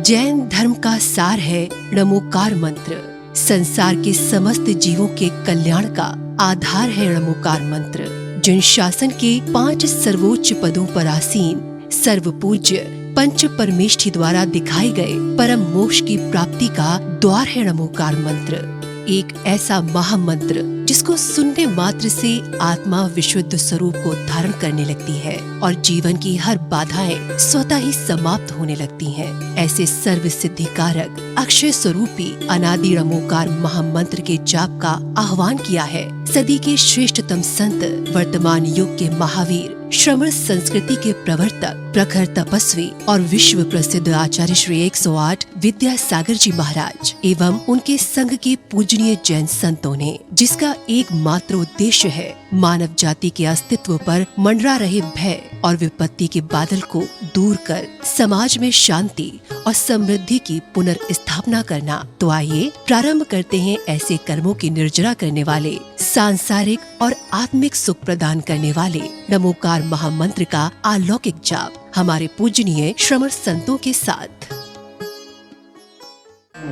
जैन धर्म का सार है णमोकार मंत्र। संसार के समस्त जीवों के कल्याण का आधार है णमोकार मंत्र। जिन शासन के 5 सर्वोच्च पदों पर आसीन सर्व पूज्य पंच परमेष्ठी द्वारा दिखाए गए परम मोक्ष की प्राप्ति का द्वार है णमोकार मंत्र। एक ऐसा महामंत्र जिसको सुनने मात्र से आत्मा विशुद्ध स्वरूप को धारण करने लगती है और जीवन की हर बाधाएं स्वतः ही समाप्त होने लगती हैं। ऐसे सर्व सिद्धि कारक अक्षय स्वरूपी अनादि णमोकार महामंत्र के जाप का आह्वान किया है सदी के श्रेष्ठतम संत, वर्तमान युग के महावीर, श्रमण संस्कृति के प्रवर्तक, प्रखर तपस्वी और विश्व प्रसिद्ध आचार्य श्री 108 विद्यासागर जी महाराज एवं उनके संघ के पूजनीय जैन संतों ने, जिसका एकमात्र उद्देश्य है मानव जाति के अस्तित्व पर मंडरा रहे भय और विपत्ति के बादल को दूर कर समाज में शांति और समृद्धि की पुनर्स्थापना करना। तो आइए प्रारंभ करते हैं ऐसे कर्मों की निर्जरा करने वाले, सांसारिक और आत्मिक सुख प्रदान करने वाले णमोकार महामंत्र का अलौकिक जाप हमारे पूजनीय श्रमण संतों के साथ।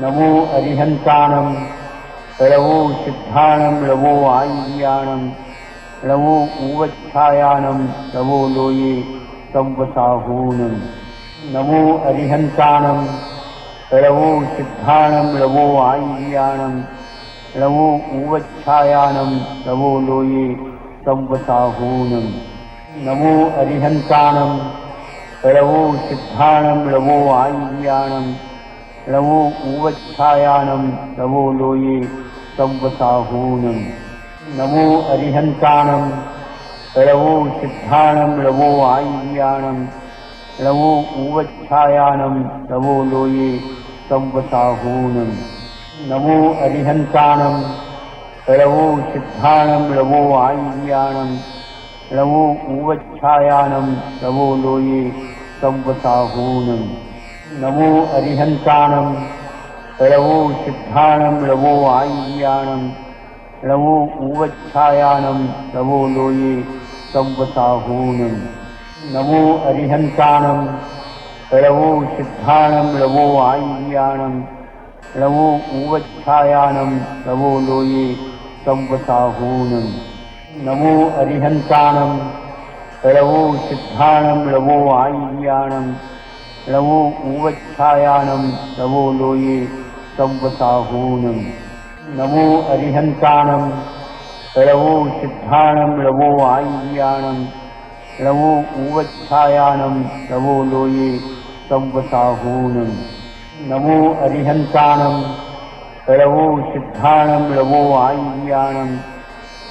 नमो अरिहंताणं नमो सिद्धाणं नमो आय्याणं नमो उवच्छायाणं नमो लोये संवसाहूनं। नमो अरिहंताणं नमो सिद्धाणं नमो आय्याणं नमो उवच्छायाणं नमो लोये संवसाहूनं। नमो अरिहंताणं नमो सिद्धाणं नमो आय्याणं नमो उवच्छायाणं नमो लोये संवसाहूनं। नमो अरिहंताणं नमो सिद्धाणं नमो आय्याणं नमो उवच्छायाणं नमो लोये संवसाहूनं। नमो अरिहंताणं नमो सिद्धाणं नमो आय्याणं नमो उवच्छायाणं नमो लोये संवसाहूनं। नमो अरिहंताणं नमो सिद्धाणं नमो आय्याणं नमो उवच्छायाणं नमो लोये संवसाहूनं। नमो अरिहंताणं नमो सिद्धाणं नमो आय्याणं नमो उवच्छायाणं नमो लोये संवसाहूनं। नमो अरिहंताणं नमो सिद्धाणं नमो आय्याणं नमो उवच्छायाणं नमो लोये संवसाहूनं। नमो अरिहंताणं नमो सिद्धाणं नमो आय्याणं नमो उवच्छायाणं नमो लोये संवसाहूनं। नमो अरिहंताणं नमो सिद्धाणं नमो आय्याणं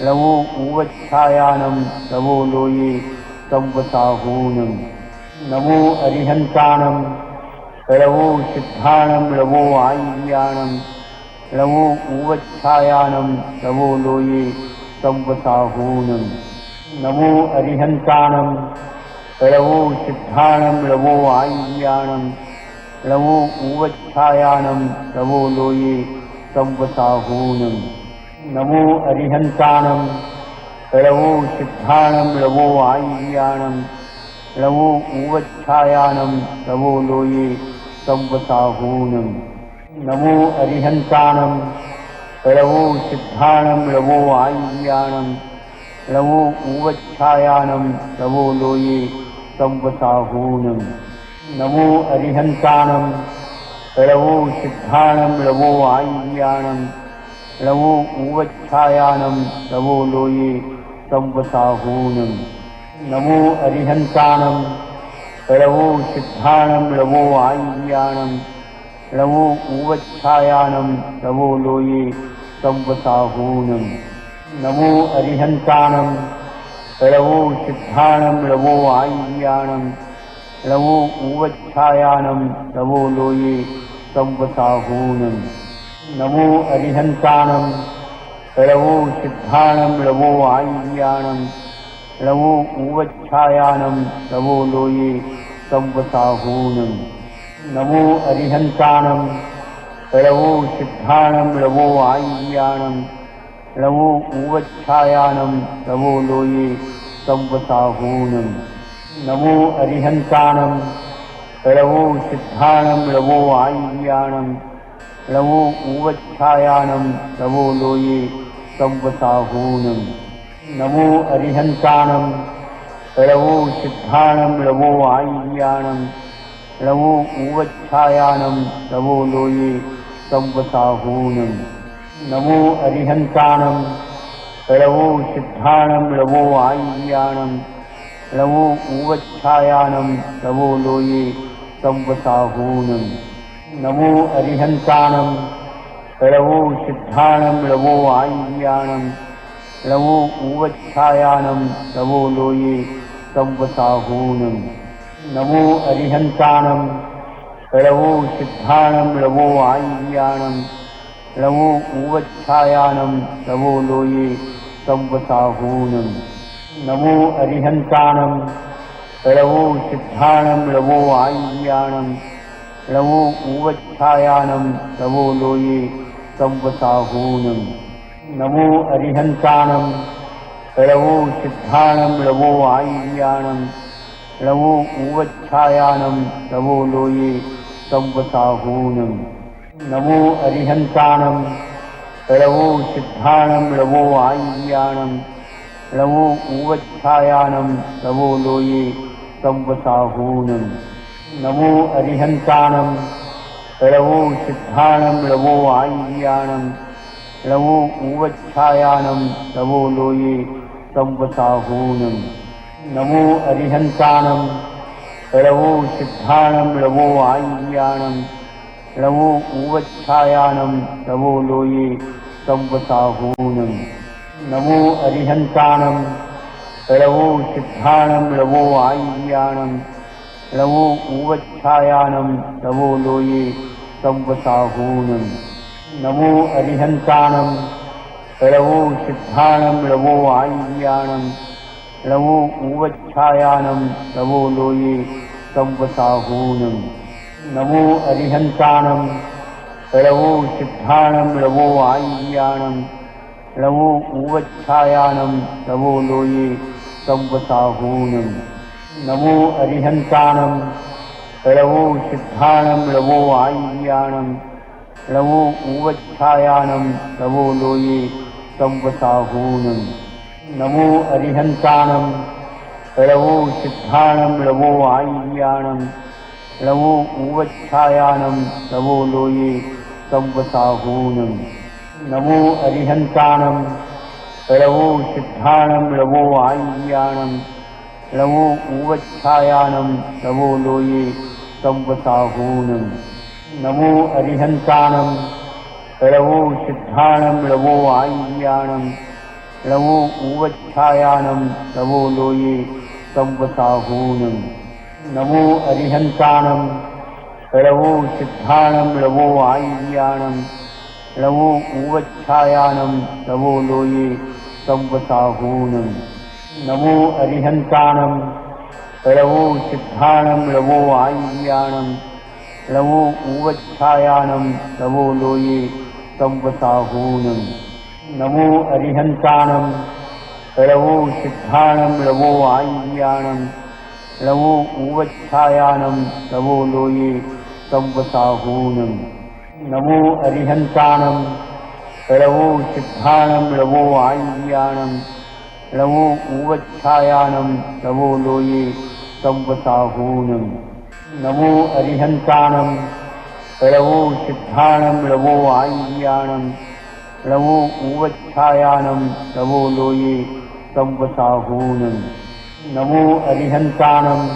नमो उवच्छायाणं नमो लोये संवसाहूनं। नमो अरिहंताणं नमो सिद्धाणं नमो आय्याणं नमो उवच्छायाणं नमो लोये संवसाहूनं। नमो अरिहंताणं नमो सिद्धाणं नमो आय्याणं नमो उवच्छायाणं नमो लोये संवसाहूनं। नमो अरिहंताणं नमो सिद्धाणं नमो आय्याणं नमो उवच्छायाणं नमो लोये संवसाहूनं। नमो अरिहंताणं नमो सिद्धाणं नमो आय्याणं नमो उवच्छायाणं नमो लोये संवसाहूनं। नमो अरिहंताणं नमो सिद्धाणं नमो आय्याणं नमो उवच्छायाणं नमो लोये संवसाहूनं। नमो अरिहंताणं नमो सिद्धाणं नमो आय्याणं नमो उवच्छायाणं नमो लोये संवसाहूनं। नमो अरिहंताणं नमो सिद्धाणं नमो आय्याणं नमो उवच्छायाणं नमो लोये संवसाहूनं। नमो अरिहंताणं नमो सिद्धाणं नमो आय्याणं नमो उवच्छायाणं नमो लोये संवसाहूनं। नमो अरिहंताणं नमो सिद्धाणं नमो आय्याणं नमो उवच्छायाणं नमो लोये संवसाहूनं। नमो अरिहंताणं लवो सिद्धाणं लवो आय्याणं लवो ऊवच्छायानं लवो लोये संवसाहूनं नमो अरिहन्ताणं लवो सिद्धाणं लवो आय्याणं लवो ऊवच्छायानं लवो लोये संवसाहूनं नमो अरिहन्ताणं लवो सिद्धाणं लवो आय्याणं लवो ऊवच्छायानं लवो लोये संवसाहूनं नमो अरिहन्ताणं लवो सिद्धाणं लवो आय्याणं लवो ऊवच्छायानं लवो लोये संवसाहूनं नमो अरिहन्ताणं लवो सिद्धाणं लवो आय्याणं लवो ऊवच्छायानं लवो लोये संवसाहूनं नमो अरिहन्ताणं लवो सिद्धाणं लवो आय्याणं लवो ऊवच्छायानं लवो लोये संवसाहूनं नमो अरिहन्ताणं लवो सिद्धाणं लवो आय्याणं लवो ऊवच्छायानं लवो लोये संवसाहूनं नमो अरिहन्ताणं लवो सिद्धाणं लवो आय्याणं लवो ऊवच्छायानं लवो लोये संवसाहूनं नमो अरिहन्ताणं लवो सिद्धाणं लवो आय्याणं लवो ऊवच्छायानं लवो लोये संवसाहूनं नमो अरिहन्ताणं लवो सिद्धाणं लवो आय्याणं लवो ऊवच्छायानं लवो लोये संवसाहूनं नमो अरिहन्ताणं लवो सिद्धाणं लवो आय्याणं लवो ऊवच्छायानं लवो लोये संवसाहूनं नमो अरिहन्ताणं लवो सिद्धाणं लवो आय्याणं लवो ऊवच्छायानं लवो लोये संवसाहूनं नमो अरिहन्ताणं लवो सिद्धाणं लवो आय्याणं लवो ऊवच्छायानं लवो लोये संवसाहूनं नमो अरिहन्ताणं लवो सिद्धाणं लवो आय्याणं लवो ऊवच्छायानं लवो लोये संवसाहूनं नमो अरिहन्ताणं लवो सिद्धाणं लवो आय्याणं लवो ऊवच्छायानं लवो लोये संवसाहूनं नमो अरिहन्ताणं लवो सिद्धाणं लवो आय्याणं लवो ऊवच्छायानं लवो लोये संवसाहूनं नमो अरिहन्ताणं लवो सिद्धाणं लवो आय्याणं लवो ऊवच्छायानं लवो लोये संवसाहूनं नमो अरिहन्ताणं लवो सिद्धाणं लवो आय्याणं लवो ऊवच्छायानं लवो लोये संवसाहूनं नमो अरिहन्ताणं लवो सिद्धाणं लवो आय्याणं लवो ऊवच्छायानं लवो लोये संवसाहूनं नमो अरिहन्ताणं लवो सिद्धाणं लवो आय्याणं लवो ऊवच्छायानं लवो लोये संवसाहूनं नमो अरिहन्ताणं लवो सिद्धाणं लवो आय्याणं लवो ऊवच्छायानं लवो लोये संवसाहूनं नमो अरिहन्ताणं लवो सिद्धाणं लवो आय्याणं लवो ऊवच्छायानं लवो लोये संवसाहूनं नमो अरिहन्ताणं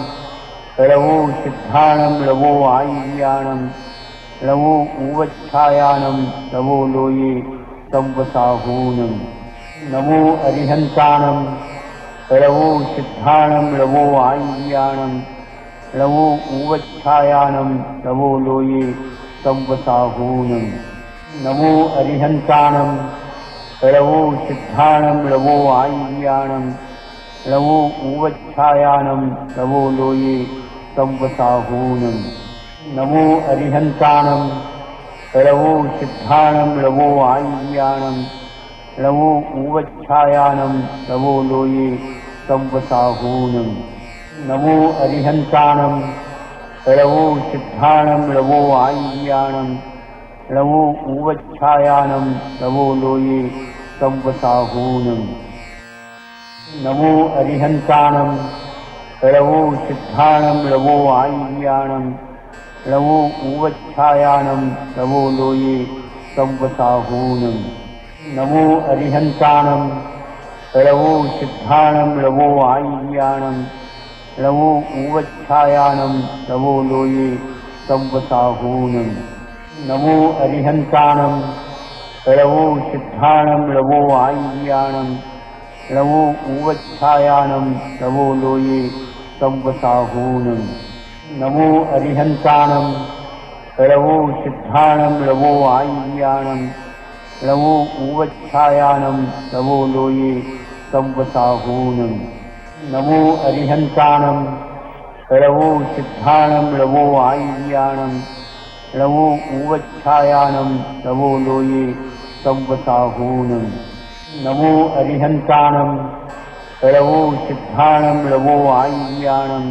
लवो सिद्धाणं लवो आय्याणं लवो ऊवच्छायानं लवो लोये संवसाहूनं नमो अरिहन्ताणं लवो सिद्धाणं लवो आय्याणं लवो ऊवच्छायानं लवो लोये संवसाहूनं नमो अरिहन्ताणं लवो सिद्धाणं लवो आय्याणं लवो ऊवच्छायानं लवो लोये संवसाहूनं नमो अरिहन्ताणं लवो सिद्धाणं लवो आय्याणं लवो ऊवच्छायानं लवो लोये संवसाहूनं नमो अरिहन्ताणं लवो सिद्धाणं लवो आय्याणं लवो उवच्छायानं लवो लोये संवसाहूनम् नमो अरिहन्ताणं लवो सिद्धाणं लवो आय्याणं लवो उवच्छायानं लवो लोये संवसाहूनम् नमो अरिहन्ताणं लवो सिद्धाणं लवो आय्याणं लवो उवच्छायानं लवो लोये संवसाहूनम् नमो अरिहन्ताणं लवो सिद्धाणं लवो आय्याणं लवो उवच्छायानं लवो लोये संवसाहूनम् नमो अरिहन्ताणं लवो सिद्धाणं लवो आय्याणं लवो उवच्छायानं लवो लोये संवसाहूनम् नमो अरिहन्ताणं लवो सिद्धाणं लवो आय्याणं लवो उवच्छायानं लवो लोये संवसाहूनम् नमो अरिहन्ताणं लवो सिद्धाणं लवो आय्याणं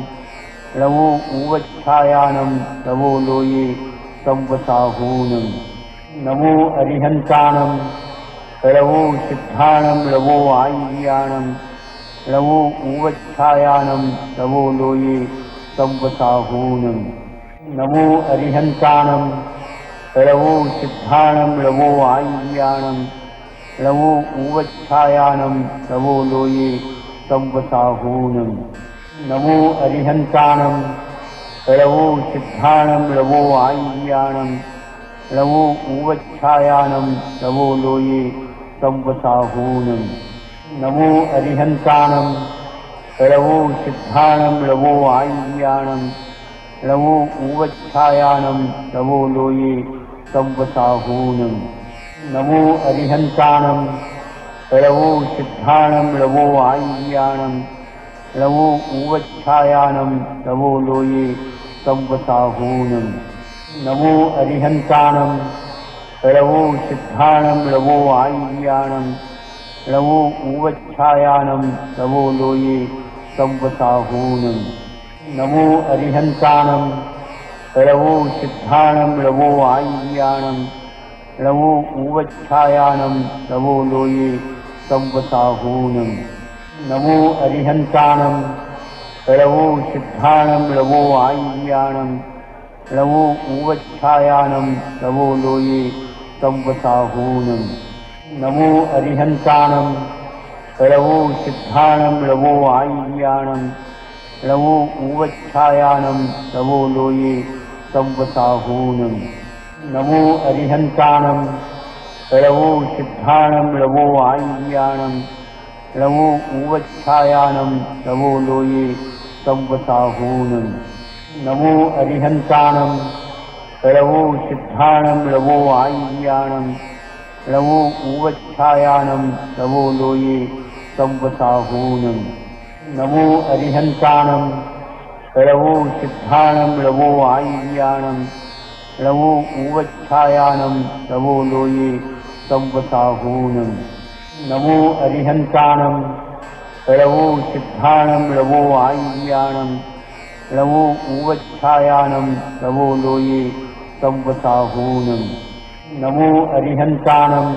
लवो उवच्छायानं लवो लोये संवसाहूनम् नमो अरिहन्ताणं लवो सिद्धाणं लवो आय्याणं लवो उवच्छायानं लवो लोये संवसाहूनम् नमो अरिहन्ताणं लवो सिद्धाणं लवो आय्याणं लवो उवच्छायानं लवो लोये संवसाहूनम् नमो अरिहन्ताणं लवो सिद्धाणं लवो आय्याणं लवो उवच्छायानं लवो लोये संवसाहूनम् नमो अरिहन्ताणं लवो सिद्धाणं लवो आय्याणं लवो उवच्छायानं लवो लोये संवसाहूनम् नमो अरिहन्ताणं लवो सिद्धाणं लवो आय्याणं लवो उवच्छायानं लवो लोये संवसाहूनम् नमो अरिहन्ताणं लवो सिद्धाणं लवो आय्याणं लवो उवच्छायानं लवो लोये संवसाहूनम् नमो अरिहन्ताणं लवो सिद्धाणं लवो आय्याणं लवो उवच्छायानं लवो लोये संवसाहूनम् नमो अरिहन्ताणं लवो सिद्धाणं लवो आय्याणं लवो उवच्छायानं लवो लोये संवसाहूनम् नमो अरिहन्ताणं लवो सिद्धाणं लवो आय्याणं लवो उवच्छायानं लवो लोये संवसाहूनम् नमो अरिहन्ताणं लवो सिद्धाणं लवो आय्याणं लवो उवच्छायानं लवो लोये संवसाहूनम् नमो अरिहन्ताणं लवो सिद्धाणं लवो आय्याणं लवो उवच्छायानं लवो लोये संवसाहूनम् नमो अरिहन्ताणं लवो सिद्धाणं लवो आय्याणं लवो उवच्छायानं लवो लोये संवसाहूनम् नमो अरिहन्ताणं लवो सिद्धाणं लवो आय्याणं लवो उवच्छायानं लवो लोये संवसाहूनम् नमो अरिहन्ताणं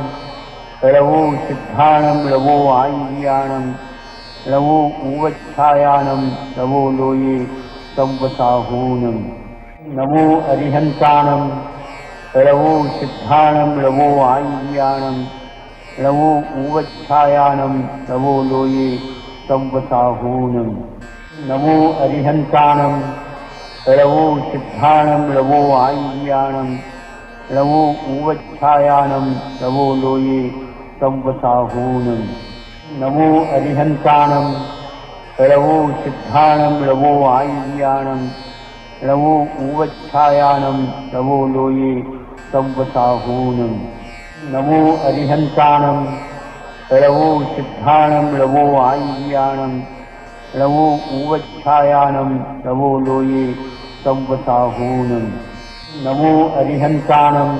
लवो सिद्धाणं लवो आय्याणं लवो उवच्छायानं लवो लोये संवसाहूनम् नमो अरिहन्ताणं लवो सिद्धाणं लवो आय्याणं लवो उवच्छायानं लवो लोये संवसाहूनम् नमो अरिहन्ताणं लवो सिद्धाणं लवो आय्याणं लवो उवच्छायानं लवो लोये संवसाहूनम् नमो अरिहन्ताणं लवो सिद्धाणं लवो आय्याणं लवो उवच्छायानं लवो लोये संवसाहूनम् नमो अरिहन्ताणं लवो सिद्धाणं लवो आय्याणं लवो उवच्छायानं लवो लोये संवसाहूनम् नमो अरिहन्ताणं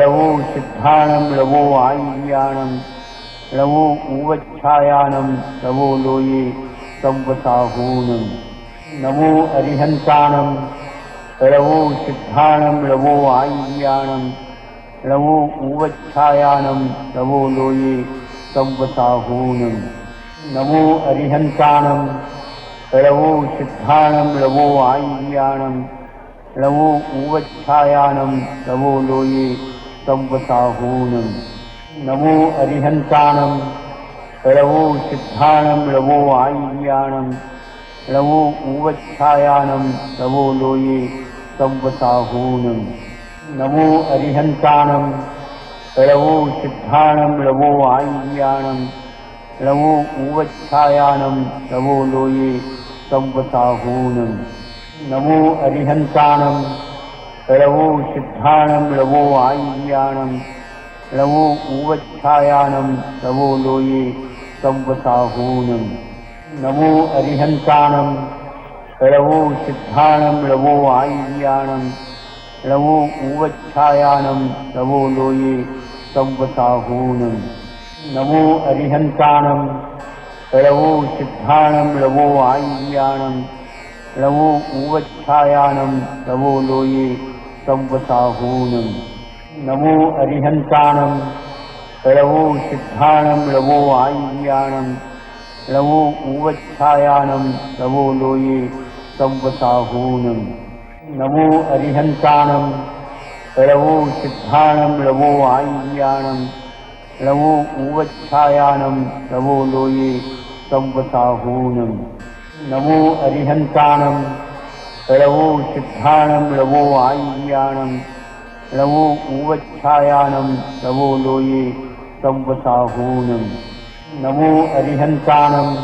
लवो सिद्धाणं लवो आय्याणं लवो उवच्छायानं लवो लोये संवसाहूनम् नमो अरिहन्ताणं लवो सिद्धाणं लवो आय्याणं लवो उवच्छायानं लवो लोये संवसाहूनं नमो अरिहन्तानं लवो सिद्धाणं लवो आय्याणं लवो उवच्छायानं लवो लोये संवसाहूनं नमो अरिहन्तानं लवो सिद्धाणं लवो आय्याणं लवो उवच्छायानं लवो लोये संवसाहूनं नमो अरिहन्तानं लवो सिद्धाणं लवो आय्याणं लवो उवच्छायानं लवो लोये संवसाहूनं नमो अरिहन्तानं लवो सिद्धाणं लवो आय्याणं लवो उवच्छायानं लवो लोये संवसाहूनं नमो अरिहन्तानं लवो सिद्धाणं लवो आय्याणं लवो उवच्छायानं लवो लोये संवसाहूनं नमो अरिहन्तानं लवो सिद्धाणं लवो आय्याणं लवो उवच्छायानं लवो लोये संवसाहूनं नमो अरिहन्तानं लवो सिद्धाणं लवो आय्याणं लवो उवच्छायानं लवो लोये संवसाहूनं नमो अरिहन्तानं लवो सिद्धाणं लवो आय्याणं लवो उवच्छायानं लवो लोये संवसाहूनं नमो अरिहन्तानं लवो सिद्धाणं लवो आय्याणं लवो उवच्छायानं लवो लोये संवसाहूनं नमो अरिहन्तानं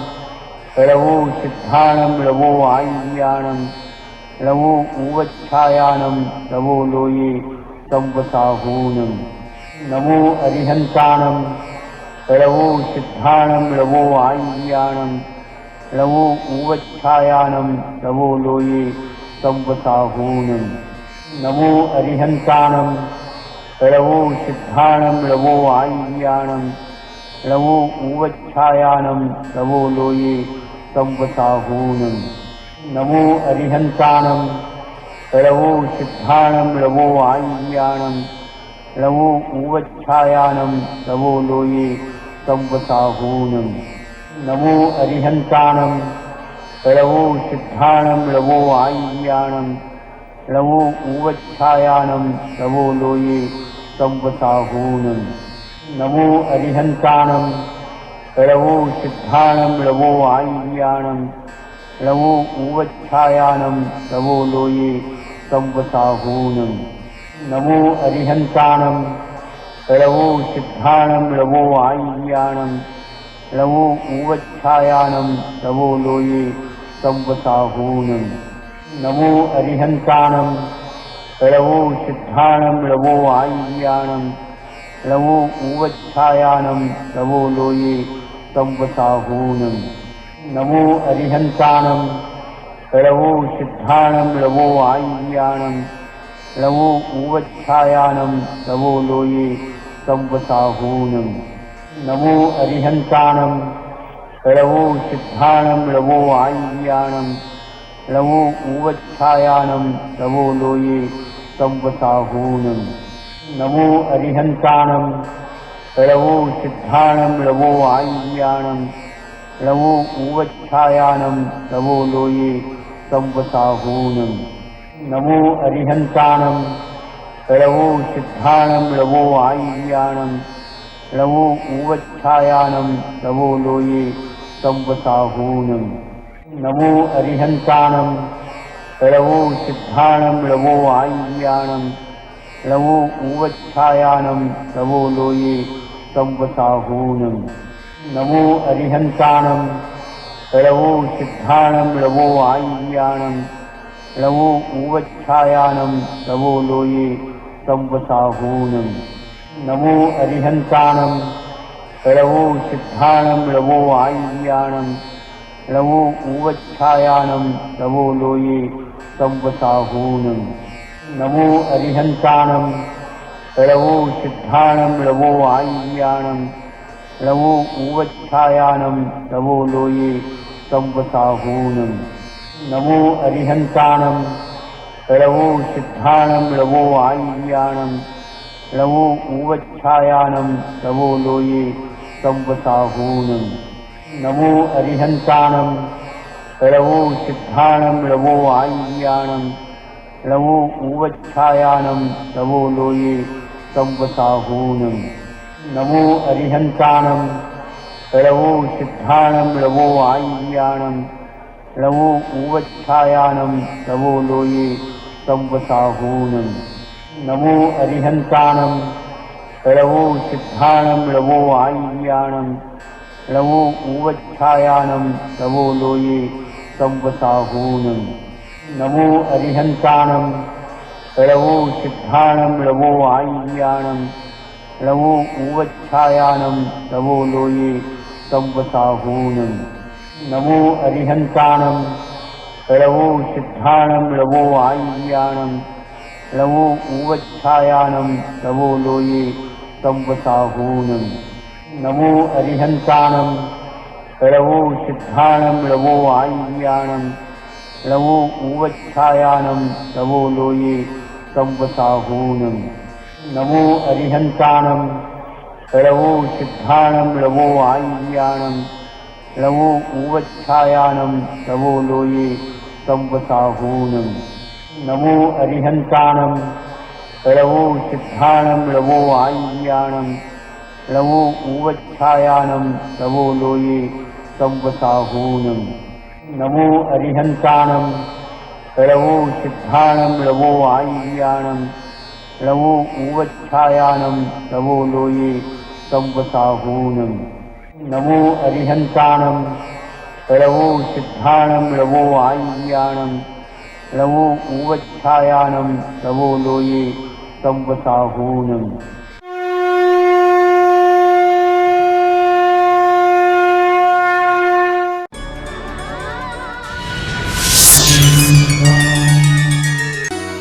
लवो सिद्धाणं लवो आय्याणं लवो उवच्छायानं लवो लोये संवसाहूनं नमो अरिहन्तानं लवो सिद्धाणं लवो आय्याणं लवो उवच्छायानं लवो लोये संवसाहूनं नमो अरिहन्तानं लवो सिद्धाणं लवो आय्याणं लवो उवच्छायानं लवो लोये संवसाहूनं नमो अरिहन्तानं लवो सिद्धाणं लवो आय्याणं लवो उवच्छायानं लवो लोये संवसाहूनं नमो अरिहन्तानं लवो सिद्धाणं लवो आय्याणं लवो उवच्छायानं लवो लोये संवसाहूनं नमो अरिहन्तानं लवो सिद्धाणं लवो आय्याणं लवो उवच्छायानं लवो लोये संवसाहूनं नमो अरिहन्तानं लवो सिद्धाणं लवो आय्याणं लवो उवच्छायानं लवो लोये संवसाहूनं नमो अरिहन्तानं लवो सिद्धाणं लवो आय्याणं लवो उवच्छायानं लवो लोये संवसाहूनं नमो अरिहन्तानं लवो सिद्धाणं लवो आय्याणं लवो उवच्छायानं लवो लोये संवसाहूनं नमो अरिहन्तानं लवो सिद्धाणं लवो आय्याणं लवो उवच्छायानं लवो लोये संवसाहूनं नमो अरिहन्तानं लवो सिद्धाणं लवो आय्याणं लवो उवच्छायानं लवो लोये संवसाहूनं नमो अरिहन्तानं लवो सिद्धाणं लवो आय्याणं लवो उवच्छायानं लवो लोये संवसाहूनं नमो अरिहन्तानं लवो सिद्धाणं लवो आय्याणं लवो उवच्छायानं लवो लोये संवसाहूनं नमो अरिहन्तानं लवो सिद्धाणं लवो आय्याणं लवो उवच्छायानं लवो लोये संवसाहूनं नमो अरिहन्तानं लवो सिद्धाणं लवो आय्याणं लवो उवच्छायानं लवो लोये संवसाहूनं नमो अरिहन्तानं लवो सिद्धाणं लवो आय्याणं लवो उवच्छायानं लवो लोये संवसाहूनं नमो अरिहन्तानं लवो सिद्धाणं लवो आय्याणं लवो उवच्छायानं लवो लोये संवसाहूनं नमो अरिहन्ताणं लवो सिद्धाणं लवो आय्याणं लवो उवच्छायानं लवो लोये संवसाहूनं नमो अरिहन्ताणं लवो सिद्धाणं लवो आय्याणं लवो उवच्छायानं लवो लोये संवसाहूनं नमो अरिहन्ताणं लवो सिद्धाणं लवो आय्याणं लवो उवच्छायानं लवो लोये संवसाहूनं नमो अरिहन्ताणं लवो सिद्धाणं लवो आय्याणं लवो उवच्छायानं लवो लोये संवसाहूनं नमो अरिहन्ताणं लवो सिद्धाणं लवो आय्याणं लवो उवच्छायानं लवो लोये संवसाहूनं नमो अरिहन्ताणं लवो सिद्धाणं लवो आय्याणं लवो उवच्छायानं लवो लोये संवसाहूनं नमो अरिहन्ताणं लवो सिद्धाणं लवो आय्याणं लवो उवच्छायानं लवो लोये संवसाहूनं नमो अरिहन्ताणं लवो सिद्धाणं लवो आय्याणं लवो उवच्छायानं लवो लोये संवसाहूनं नमो अरिहन्ताणं लवो सिद्धाणं लवो आय्याणं लवो उवच्छायानं लवो लोये संवसाहूनं नमो अरिहन्ताणं लवो सिद्धाणं लवो आय्याणं लवो उवच्छायानं लवो लोये संवसाहूनं